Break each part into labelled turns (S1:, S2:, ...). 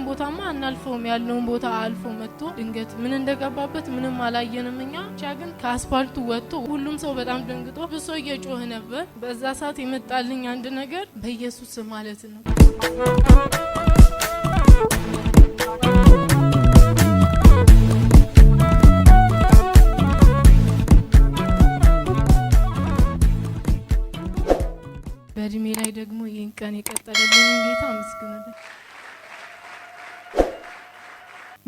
S1: ቦታማ አናልፈውም ያለውን ቦታ አልፎ መጥቶ ድንገት ምን እንደገባበት ምንም አላየንም። እኛ ብቻ ግን ከአስፋልቱ ወጥቶ ሁሉም ሰው በጣም ደንግጦ ብሶ እየጮኸ ነበር። በዛ ሰዓት የመጣልኝ አንድ ነገር በኢየሱስ ማለት ነው። በእድሜ ላይ ደግሞ ይህን ቀን የቀጠለልኝ ጌታ ምስግናለሁ።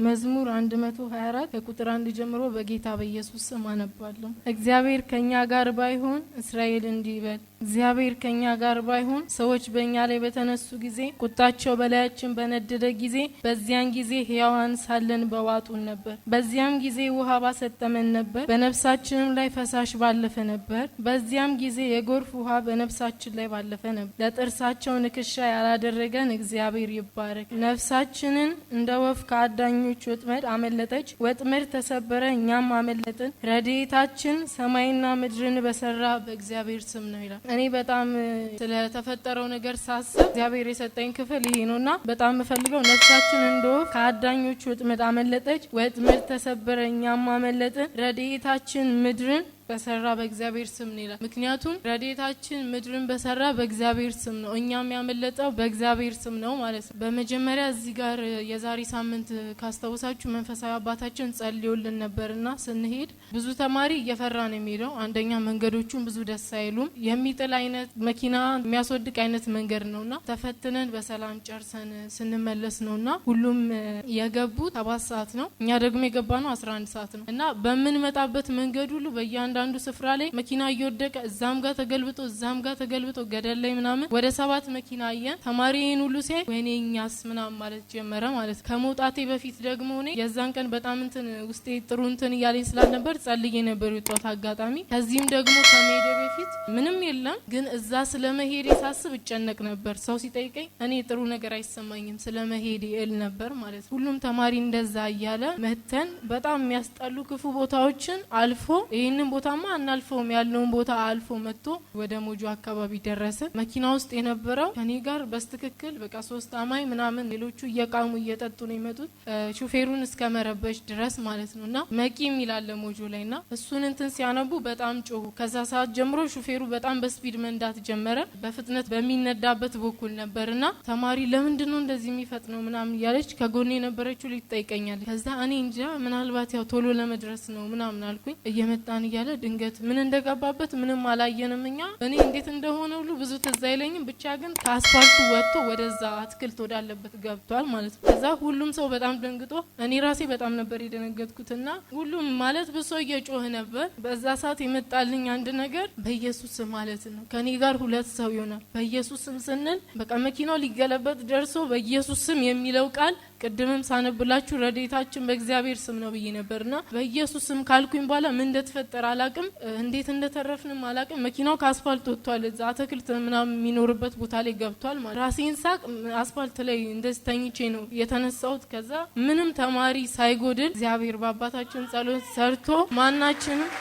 S1: መዝሙር 124 ከቁጥር 1 ጀምሮ በጌታ በኢየሱስ ስም አነባለሁ። እግዚአብሔር ከኛ ጋር ባይሆን እስራኤል እንዲህ ይበል፣ እግዚአብሔር ከኛ ጋር ባይሆን ሰዎች በእኛ ላይ በተነሱ ጊዜ፣ ቁጣቸው በላያችን በነደደ ጊዜ፣ በዚያን ጊዜ ሕያዋን ሳለን በዋጡን ነበር። በዚያም ጊዜ ውሃ ባሰጠመን ነበር፣ በነፍሳችንም ላይ ፈሳሽ ባለፈ ነበር። በዚያም ጊዜ የጎርፍ ውሃ በነፍሳችን ላይ ባለፈ ነበር። ለጥርሳቸው ንክሻ ያላደረገን እግዚአብሔር ይባረክ። ነፍሳችንን እንደ ወፍ ከአዳኙ ወጥመድ አመለጠች። ወጥመድ ተሰበረ፣ እኛም አመለጥን። ረድኤታችን ሰማይና ምድርን በሰራ በእግዚአብሔር ስም ነው ይላል። እኔ በጣም ስለተፈጠረው ነገር ሳስብ እግዚአብሔር የሰጠኝ ክፍል ይሄ ነውና በጣም የምፈልገው ነፍሳችን እንደ ወፍ ከአዳኞች ወጥመድ አመለጠች። ወጥመድ ተሰበረ፣ እኛም አመለጥን። ረድኤታችን ምድርን በሰራ በእግዚአብሔር ስም ነው ይላል። ምክንያቱም ረድኤታችን ምድርን በሰራ በእግዚአብሔር ስም ነው፣ እኛም ያመለጠው በእግዚአብሔር ስም ነው ማለት ነው። በመጀመሪያ እዚህ ጋር የዛሬ ሳምንት ካስታውሳችሁ መንፈሳዊ አባታችን ጸልዮልን ነበርና ስንሄድ ብዙ ተማሪ እየፈራ ነው የሚሄደው። አንደኛ መንገዶቹን ብዙ ደስ አይሉም፣ የሚጥል አይነት መኪና የሚያስወድቅ አይነት መንገድ ነውና ተፈትነን በሰላም ጨርሰን ስንመለስ ነውና ሁሉም የገቡት 7 ሰዓት ነው፣ እኛ ደግሞ የገባነው 11 ሰዓት ነው እና በምንመጣበት መንገድ ሁሉ በእያንዳንዱ ስፍራ ላይ መኪና እየወደቀ እዛም ጋር ተገልብጦ እዛም ጋር ተገልብጦ ገደል ላይ ምናምን ወደ 7 መኪና አየን። ተማሪዬን ሁሉ ሲያይ ወይኔ እኛስ ምናምን ማለት ጀመረ ማለት። ከመውጣቴ በፊት ደግሞ እኔ የዛን ቀን በጣም ውስጤ ጥሩ እያለኝ ስላልነበር ጸልዬ ነበር የወጣሁት አጋጣሚ። ከዚህም ደግሞ ከመሄዴ በፊት ምንም የለም ግን እዛ ስለመሄዴ ሳስብ እጨነቅ ነበር። ሰው ሲጠይቀኝ እኔ ጥሩ ነገር አይሰማኝም ስለመሄዴ እል ነበር ማለት። ሁሉም ተማሪ እንደዛ እያለ መተን በጣም የሚያስጠሉ ክፉ ቦታዎችን አልፎ ይህንን ቦታማ አናልፈውም ያለውን ቦታ አልፎ መጥቶ ወደ ሞጆ አካባቢ ደረሰ። መኪና ውስጥ የነበረው ከኔ ጋር በስትክክል በቃ 3 አማይ ምናምን ሌሎቹ እየቃሙ እየጠጡ ነው የመጡት ሹፌሩን እስከ መረበሽ ድረስ ማለት ነውና መቂም ይላል ሞጆ ላይና እሱን ሲያነቡ በጣም ጮሁ። ከዛ ሰዓት ጀምሮ ሹፌሩ በጣም በስፒድ መንዳት ጀመረ። በፍጥነት በሚነዳበት በኩል ነበርና ተማሪ ለምንድነው እንደዚህ የሚፈጥነው ምናምን ያለች ከጎኔ የነበረችው ልትጠይቀኛለች። ከዛ እኔ እንጃ ምናልባት ያው ቶሎ ለመድረስ ነው ምናምን አልኩኝ። እየመጣን እያለ ድንገት ምን እንደገባበት ምንም አላየንም። እኛ እኔ እንዴት እንደሆነ ሁሉ ብዙ ትዝ አይለኝም። ብቻ ግን ከአስፋልቱ ወጥቶ ወደዛ አትክልት ወዳለበት ገብቷል ማለት ነው። ከዛ ሁሉም ሰው በጣም ደንግጦ እኔ ራሴ በጣም ነበር የደነገጥኩትና ሁሉም ማለት ብሶ እየጮኸ ነበር። በዛ ሰዓት የመጣልኝ አንድ ነገር በኢየሱስ ስም ማለት ነው። ከኔ ጋር 2 ሰው ይሆናል። በኢየሱስ ስም ስንል በቃ መኪናው ሊገለበጥ ደርሶ በኢየሱስ ስም የሚለው ቃል ቅድምም ሳነብላችሁ ረድኤታችን በእግዚአብሔር ስም ነው ብዬ ነበርና በኢየሱስ ስም ካልኩኝ በኋላ ምን እንደተፈጠረ አላቅም፣ እንዴት እንደተረፍንም አላቅም። መኪናው ከአስፋልት ወጥቷል፣ እዛ አትክልት ምናምን የሚኖርበት ቦታ ላይ ገብቷል ማለት። ራሴን ሳቅ አስፋልት ላይ እንደዚህ ተኝቼ ነው የተነሳሁት። ከዛ ምንም ተማሪ ሳይጎድል እግዚአብሔር በአባታችን ጸሎት ሰርቶ ማናችንም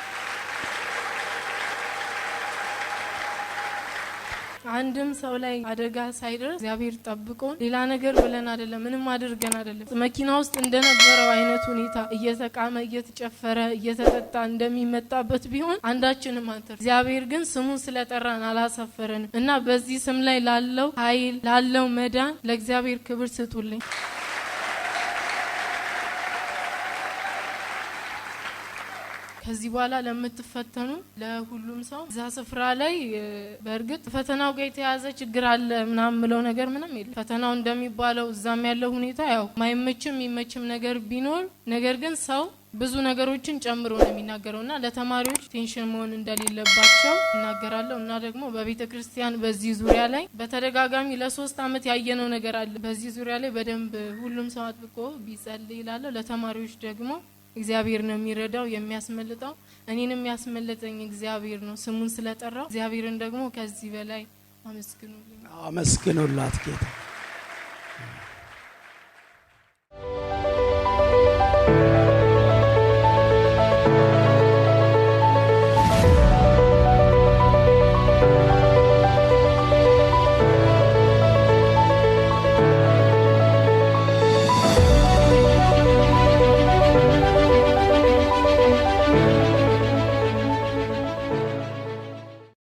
S1: አንድም ሰው ላይ አደጋ ሳይደርስ እግዚአብሔር ጠብቆን ሌላ ነገር ብለን አይደለም ምንም አድርገን አይደለም። መኪና ውስጥ እንደነበረው አይነት ሁኔታ እየተቃመ እየተጨፈረ እየተጠጣ እንደሚመጣበት ቢሆን አንዳችንም አንተር። እግዚአብሔር ግን ስሙን ስለጠራን አላሳፈረንም እና በዚህ ስም ላይ ላለው ኃይል ላለው መዳን ለእግዚአብሔር ክብር ስጡልኝ። ከዚህ በኋላ ለምትፈተኑ ለሁሉም ሰው እዛ ስፍራ ላይ በእርግጥ ፈተናው ጋር የተያዘ ችግር አለ ምናምን ምለው ነገር ምንም የለም። ፈተናው እንደሚባለው እዛም ያለው ሁኔታ ያው ማይመችም የሚመችም ነገር ቢኖር ነገር ግን ሰው ብዙ ነገሮችን ጨምሮ ነው የሚናገረውና ለተማሪዎች ቴንሽን መሆን እንደሌለባቸው እናገራለሁ። እና ደግሞ በቤተክርስቲያን በዚህ ዙሪያ ላይ በተደጋጋሚ ለ3 አመት ያየነው ነገር አለ። በዚህ ዙሪያ ላይ በደንብ ሁሉም ሰው አጥብቆ ቢጸልይ ይላል። ለተማሪዎች ደግሞ እግዚአብሔር ነው የሚረዳው የሚያስመልጠው። እኔንም ያስመለጠኝ እግዚአብሔር ነው ስሙን ስለጠራው። እግዚአብሔርን ደግሞ ከዚህ በላይ አመስግኑልኝ።
S2: አመስግኑላት ጌታ